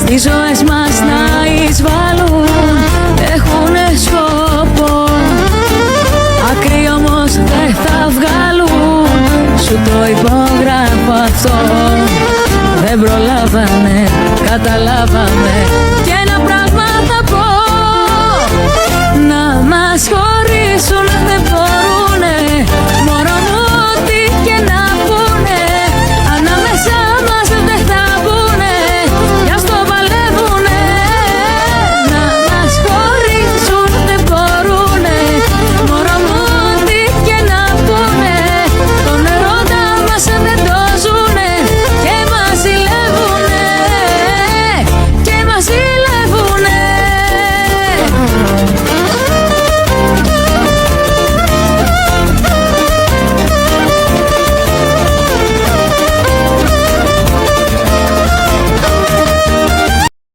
στις ζωές μας να εισβάλλουν, έχουνε σκοπό. Άκρη όμως δεν θα βγάλουν, σου το υπογράφω αυτό. Δεν προλάβανε, καταλάβαμε